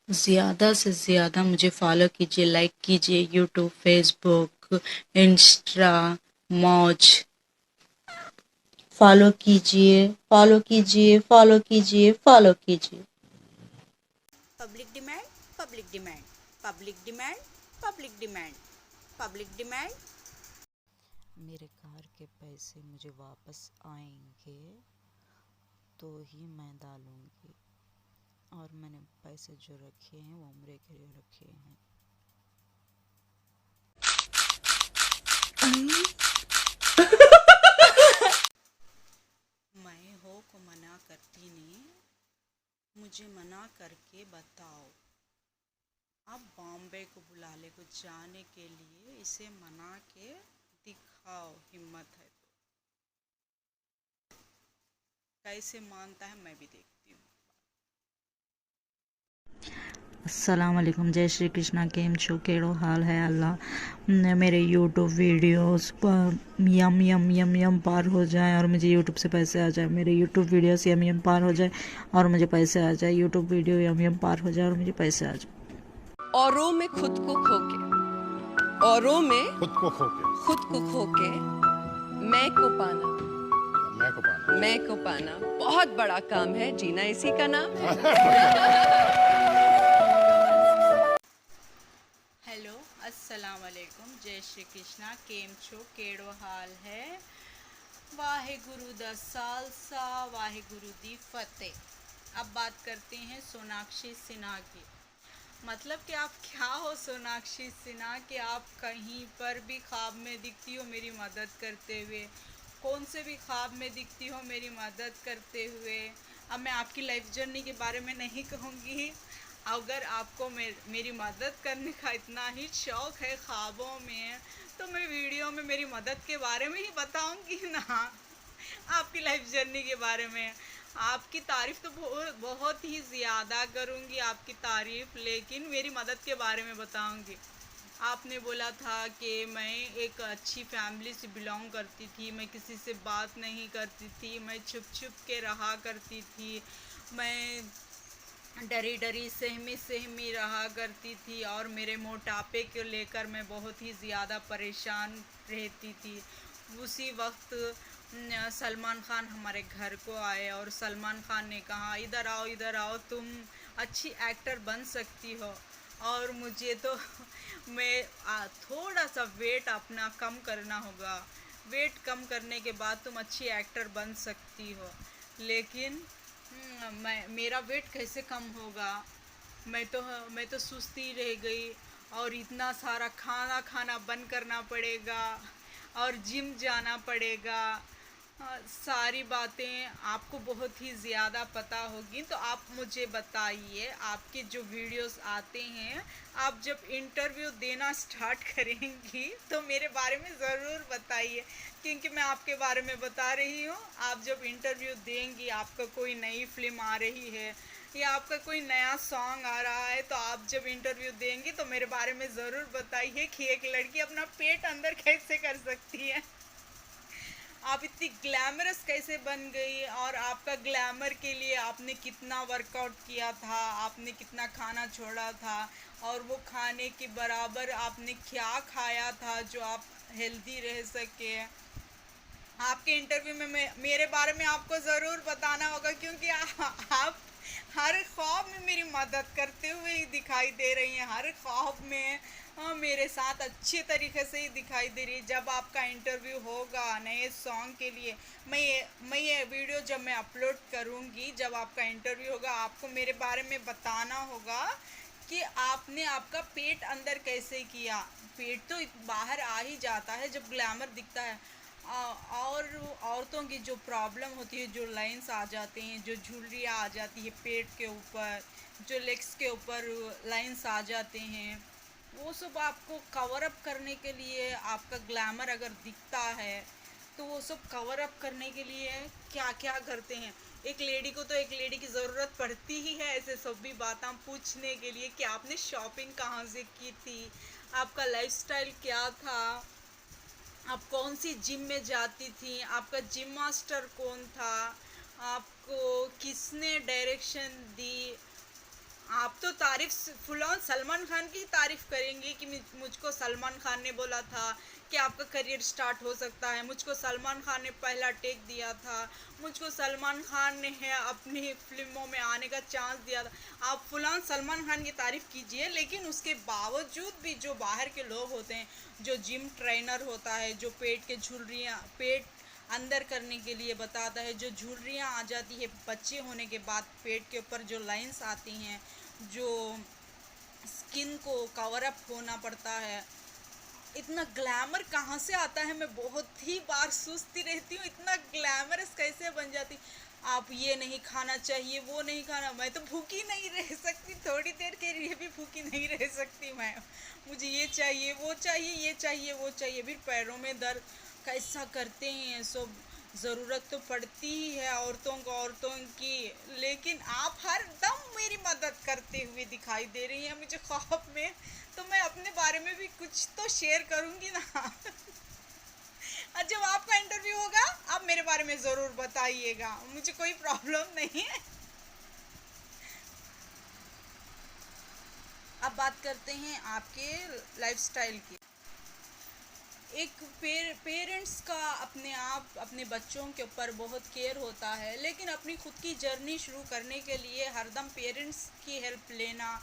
ज़्यादा से ज़्यादा मुझे फॉलो कीजिए, लाइक कीजिए, यूट्यूब, फेसबुक, इंस्टा, मौज। फॉलो कीजिए, फॉलो कीजिए, फॉलो कीजिए, फॉलो कीजिए। Public demand, public demand, public demand, public demand, public demand. मेरे कार के पैसे मुझे वापस आएंगे तो ही मैं डालूंगी। और मैंने पैसे जो रखे हैं वो उम्र के लिए रखे हैं। मैं हो को मना करती ने, मुझे मना करके बताओ। अब बॉम्बे को बुला ले को जाने के लिए इसे मना के दिखाओ, हिम्मत है तो। कैसे मानता है मैं भी देखती हूँ। अस्सलाम वालेकुम, जय श्री कृष्णा। केम छो, केड़ो हाल है अल्लाह मेरे यूट्यूब वीडियोस पर यम यम यम यम पार हो जाए और मुझे यूट्यूब से पैसे आ जाए। मेरे यूट्यूब वीडियोस यम यम पार हो जाए और मुझे पैसे आ जाए। यूट्यूब वीडियो यम यम पार हो जाए और मुझे पैसे आ जाए। औरों में खुद को खोके, औरों में खुद को खोके मैं को पाना, मैं को पाना बहुत बड़ा काम है। जीना इसी का नाम है। हेलो, अस्सलाम वालेकुम, जय श्री कृष्णा। केम छो, केड़ो हाल है। वाहेगुरु दा सालसा, वाहेगुरु दी फतेह। अब बात करते हैं सोनाक्षी सिन्हा की। मतलब कि आप क्या हो सोनाक्षी सिन्हा कि आप कहीं पर भी ख्वाब में दिखती हो मेरी मदद करते हुए, कौन से भी ख्वाब में दिखती हो मेरी मदद करते हुए। अब मैं आपकी लाइफ जर्नी के बारे में नहीं कहूँगी। अगर आपको मेरी मदद करने का इतना ही शौक़ है ख्वाबों में, तो मैं वीडियो में मेरी मदद के बारे में ही बताऊँगी ना। आपकी लाइफ जर्नी के बारे में आपकी तारीफ़ तो बहुत बहुत ही ज़्यादा करूँगी आपकी तारीफ़, लेकिन मेरी मदद के बारे में बताऊँगी। आपने बोला था कि मैं एक अच्छी फैमिली से बिलोंग करती थी, मैं किसी से बात नहीं करती थी, मैं छुप छुप के रहा करती थी, मैं डरी डरी सहमी सहमी रहा करती थी और मेरे मोटापे को लेकर मैं बहुत ही ज़्यादा परेशान रहती थी। उसी वक्त सलमान खान हमारे घर को आए और सलमान खान ने कहा, इधर आओ, तुम अच्छी एक्टर बन सकती हो। और मुझे तो मैं थोड़ा सा वेट अपना कम करना होगा, वेट कम करने के बाद तुम अच्छी एक्टर बन सकती हो। लेकिन मेरा वेट कैसे कम होगा। मैं तो सुस्ती रह गई और इतना सारा खाना खाना बंद करना पड़ेगा और जिम जाना पड़ेगा। सारी बातें आपको बहुत ही ज़्यादा पता होगी, तो आप मुझे बताइए, आपके जो वीडियोस आते हैं, आप जब इंटरव्यू देना स्टार्ट करेंगी तो मेरे बारे में ज़रूर बताइए, क्योंकि मैं आपके बारे में बता रही हूँ। आप जब इंटरव्यू देंगी, आपका कोई नई फिल्म आ रही है या आपका कोई नया सॉन्ग आ रहा है, तो आप जब इंटरव्यू देंगी तो मेरे बारे में ज़रूर बताइए कि एक लड़की अपना पेट अंदर कैसे कर सकती है, आप इतनी ग्लैमरस कैसे बन गई और आपका ग्लैमर के लिए आपने कितना वर्कआउट किया था, आपने कितना खाना छोड़ा था और वो खाने के बराबर आपने क्या खाया था जो आप हेल्दी रह सके। आपके इंटरव्यू में मेरे बारे में आपको ज़रूर बताना होगा, क्योंकि आप हर ख्वाब में मेरी मदद करते हुए ही दिखाई दे रही हैं, हर ख्वाब में मेरे साथ अच्छे तरीके से ही दिखाई दे रही है। जब आपका इंटरव्यू होगा नए सॉन्ग के लिए, मैं ये वीडियो जब मैं अपलोड करूँगी, जब आपका इंटरव्यू होगा, आपको मेरे बारे में बताना होगा कि आपने आपका पेट अंदर कैसे किया। पेट तो बाहर आ ही जाता है जब ग्लैमर दिखता है। और औरतों की जो प्रॉब्लम होती है, जो लाइंस आ जाते हैं, जो झुर्रियाँ आ जाती है पेट के ऊपर, जो लेग्स के ऊपर लाइंस आ जाते हैं, वो सब आपको कवर अप करने के लिए, आपका ग्लैमर अगर दिखता है तो वो सब कवर अप करने के लिए क्या क्या करते हैं। एक लेडी को तो एक लेडी की ज़रूरत पड़ती ही है ऐसे सब भी बातें पूछने के लिए कि आपने शॉपिंग कहाँ से की थी, आपका लाइफस्टाइल क्या था, आप कौन सी जिम में जाती थी, आपका जिम मास्टर कौन था, आपको किसने डायरेक्शन दी, आप तो तारीफ फुल ऑन सलमान खान की तारीफ करेंगे कि मुझको सलमान खान ने बोला था कि आपका करियर स्टार्ट हो सकता है, मुझको सलमान खान ने पहला टेक दिया था, मुझको सलमान खान ने है अपनी फिल्मों में आने का चांस दिया था। आप फुल ऑन सलमान खान की तारीफ कीजिए, लेकिन उसके बावजूद भी जो बाहर के लोग होते हैं, जो जिम ट्रेनर होता है, जो पेट के झुर्रियाँ पेट अंदर करने के लिए बताता है, जो झुर्रियाँ आ जाती है बच्चे होने के बाद, पेट के ऊपर जो लाइंस आती हैं, जो स्किन को कवर अप होना पड़ता है, इतना ग्लैमर कहाँ से आता है? मैं बहुत ही बार सोचती रहती हूँ, इतना ग्लैमरस कैसे बन जाती। आप ये नहीं खाना चाहिए, वो नहीं खाना, मैं तो भूखी नहीं रह सकती, थोड़ी देर के लिए भी भूखी नहीं रह सकती मैं। मुझे ये चाहिए, वो चाहिए, ये चाहिए, वो चाहिए, फिर पैरों में दर्द, कैसा करते हैं सब। ज़रूरत तो पड़ती ही है औरतों की, लेकिन आप हर दम मेरी मदद करते हुए दिखाई दे रही हैं मुझे ख्वाब में, तो मैं अपने बारे में भी कुछ तो शेयर करूँगी ना। और जब आपका इंटरव्यू होगा आप मेरे बारे में ज़रूर बताइएगा, मुझे कोई प्रॉब्लम नहीं है। अब बात करते हैं आपके लाइफस्टाइल की। एक पेरेंट्स का अपने बच्चों के ऊपर बहुत केयर होता है, लेकिन अपनी खुद की जर्नी शुरू करने के लिए हरदम पेरेंट्स की हेल्प लेना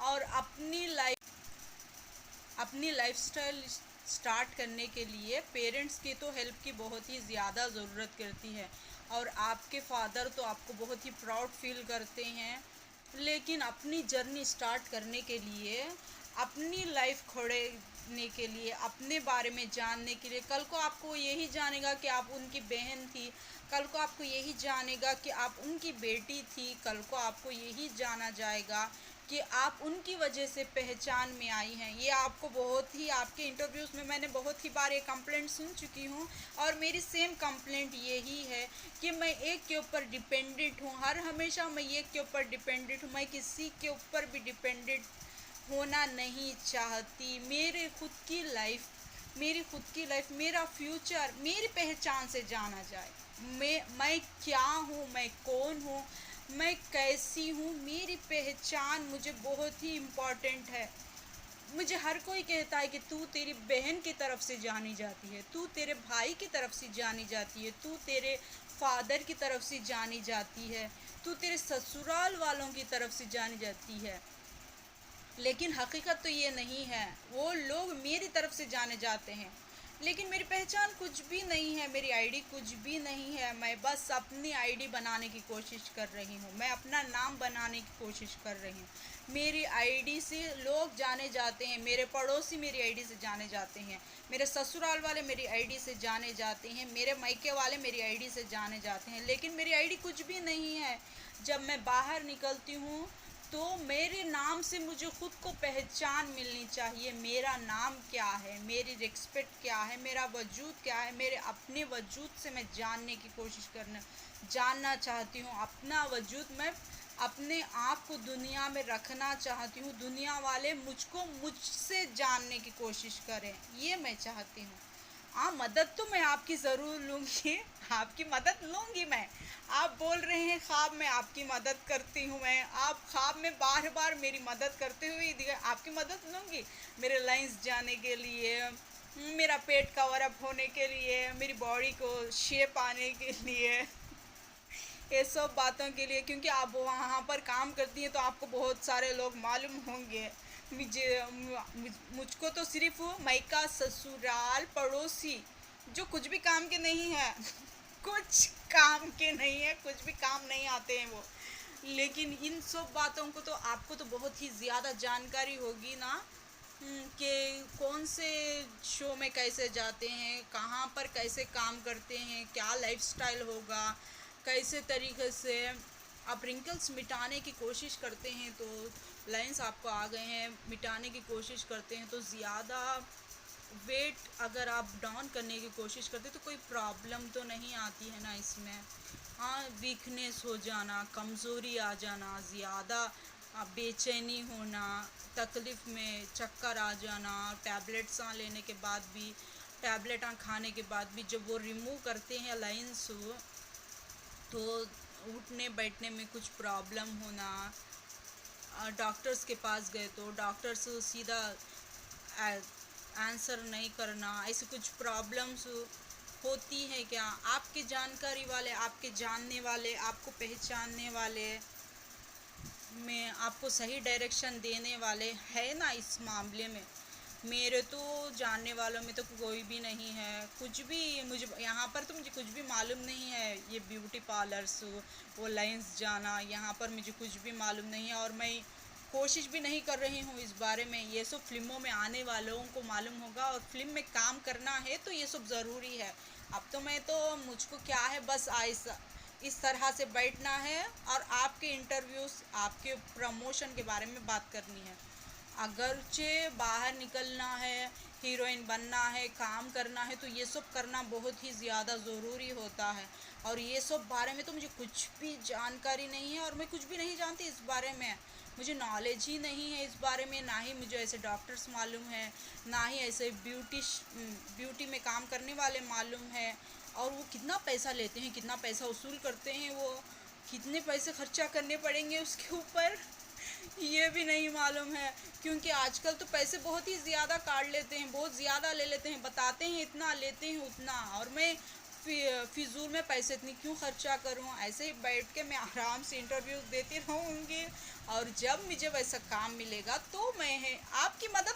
और अपनी लाइफस्टाइल स्टार्ट करने के लिए पेरेंट्स की तो हेल्प की बहुत ही ज़्यादा ज़रूरत करती है। और आपके फादर तो आपको बहुत ही प्राउड फील करते हैं, लेकिन अपनी जर्नी स्टार्ट करने के लिए, अपनी लाइफ खोने के लिए, अपने बारे में जानने के लिए, कल को आपको यही जानेगा कि आप उनकी बहन थी, कल को आपको यही जानेगा कि आप उनकी बेटी थी, कल को आपको यही जाना जाएगा कि आप उनकी वजह से पहचान में आई हैं। ये आपको बहुत ही, आपके इंटरव्यूज़ में मैंने बहुत ही बार ये कंप्लेंट सुन चुकी हूँ, और मेरी सेम कंप्लेंट यही है कि मैं एक के ऊपर डिपेंडेंट हूँ, हमेशा मैं एक के ऊपर डिपेंडेंट हूँ, मैं किसी के ऊपर भी डिपेंडेंट होना नहीं चाहती। मेरी खुद की लाइफ, मेरा फ्यूचर मेरी पहचान से जाना जाए। मैं क्या हूँ, मैं कौन हूँ, मैं कैसी हूँ, मेरी पहचान मुझे बहुत ही इम्पॉर्टेंट है। मुझे हर कोई कहता है कि तू तेरी बहन की तरफ से जानी जाती है, तू तेरे भाई की तरफ से जानी जाती है, तू तेरे फादर की तरफ से जानी जाती है, तू तेरे ससुराल वालों की तरफ से जानी जाती है। लेकिन हकीकत तो ये नहीं है, वो लोग मेरी तरफ से जाने जाते हैं, लेकिन मेरी पहचान कुछ भी नहीं है, मेरी आईडी कुछ भी नहीं है। मैं बस अपनी आईडी बनाने की कोशिश कर रही हूँ, मैं अपना नाम बनाने की कोशिश कर रही हूँ। मेरी आईडी से लोग जाने जाते हैं, मेरे पड़ोसी मेरी आईडी से जाने जाते हैं, मेरे ससुराल वाले मेरी आईडी से जाने जाते हैं, मेरे मायके वाले मेरी आईडी से जाने जाते हैं, लेकिन मेरी आईडी कुछ भी नहीं है। जब मैं बाहर निकलती हूँ तो मेरे नाम से मुझे खुद को पहचान मिलनी चाहिए। मेरा नाम क्या है, मेरी रिस्पेक्ट क्या है, मेरा वजूद क्या है, मेरे अपने वजूद से मैं जानना चाहती हूँ। अपना वजूद मैं अपने आप को दुनिया में रखना चाहती हूँ, दुनिया वाले मुझसे जानने की कोशिश करें, ये मैं चाहती हूँ। हाँ, मदद तो मैं आपकी ज़रूर लूँगी, आपकी मदद लूँगी मैं। आप बोल रहे हैं ख्वाब में आपकी मदद करती हूँ मैं, आप ख्वाब में बार बार मेरी मदद करते हुए आपकी मदद लूँगी, मेरे लाइंस जाने के लिए, मेरा पेट कवर अप होने के लिए, मेरी बॉडी को शेप आने के लिए, ये सब बातों के लिए। क्योंकि आप वहाँ पर काम करती हैं तो आपको बहुत सारे लोग मालूम होंगे। मुझको तो सिर्फ मायका, ससुराल, पड़ोसी जो कुछ भी काम के नहीं है कुछ काम के नहीं है, कुछ भी काम नहीं आते हैं वो। लेकिन इन सब बातों को तो आपको तो बहुत ही ज़्यादा जानकारी होगी ना, कि कौन से शो में कैसे जाते हैं, कहाँ पर कैसे काम करते हैं, क्या लाइफस्टाइल होगा, कैसे तरीके से आप रिंकल्स मिटाने की कोशिश करते हैं तो लाइंस आपको आ गए हैं, मिटाने की कोशिश करते हैं तो ज़्यादा वेट अगर आप डाउन करने की कोशिश करते तो कोई प्रॉब्लम तो नहीं आती है ना इसमें। हाँ, वीकनेस हो जाना, कमज़ोरी आ जाना, ज़्यादा बेचैनी होना, तकलीफ़ में चक्कर आ जाना, टैबलेट्स लेने के बाद भी, टैबलेट खाने के बाद भी जब वो रिमूव करते हैं लाइंस तो उठने बैठने में कुछ प्रॉब्लम होना, डॉक्टर्स के पास गए तो डॉक्टर्स सीधा आंसर नहीं करना, ऐसी कुछ प्रॉब्लम्स होती है क्या? आपके जानकारी वाले, आपके जानने वाले, आपको पहचानने वाले में आपको सही डायरेक्शन देने वाले है ना इस मामले में? मेरे तो जानने वालों में तो कोई भी नहीं है, कुछ भी मुझे यहाँ पर तो मुझे कुछ भी मालूम नहीं है। ये ब्यूटी पार्लर्स, वो लाइंस जाना, यहाँ पर मुझे कुछ भी मालूम नहीं है और मैं कोशिश भी नहीं कर रही हूँ इस बारे में। ये सब फिल्मों में आने वालों को मालूम होगा और फिल्म में काम करना है तो ये सब ज़रूरी है। अब तो मुझको क्या है, बस इस तरह से बैठना है और आपके इंटरव्यूज़, आपके प्रमोशन के बारे में बात करनी है। अगरचे बाहर निकलना है, हीरोइन बनना है, काम करना है तो ये सब करना बहुत ही ज़्यादा ज़रूरी होता है। और ये सब बारे में तो मुझे कुछ भी जानकारी नहीं है और मैं कुछ भी नहीं जानती इस बारे में। मुझे नॉलेज ही नहीं है इस बारे में, ना ही मुझे ऐसे डॉक्टर्स मालूम है, ना ही ऐसे ब्यूटी में काम करने वाले मालूम है। और वो कितना पैसा लेते हैं, कितना पैसा वसूल करते हैं, वो कितने पैसे खर्चा करने पड़ेंगे उसके ऊपर, ये भी नहीं मालूम है। क्योंकि आजकल तो पैसे बहुत ही ज़्यादा काट लेते हैं, बहुत ज़्यादा ले लेते हैं, बताते हैं इतना, लेते हैं उतना। और मैं फिजूल में पैसे इतनी क्यों खर्चा करूं? ऐसे ही बैठ के मैं आराम से इंटरव्यू देती रहूँगी और जब मुझे वैसा काम मिलेगा तो मैं आपकी मदद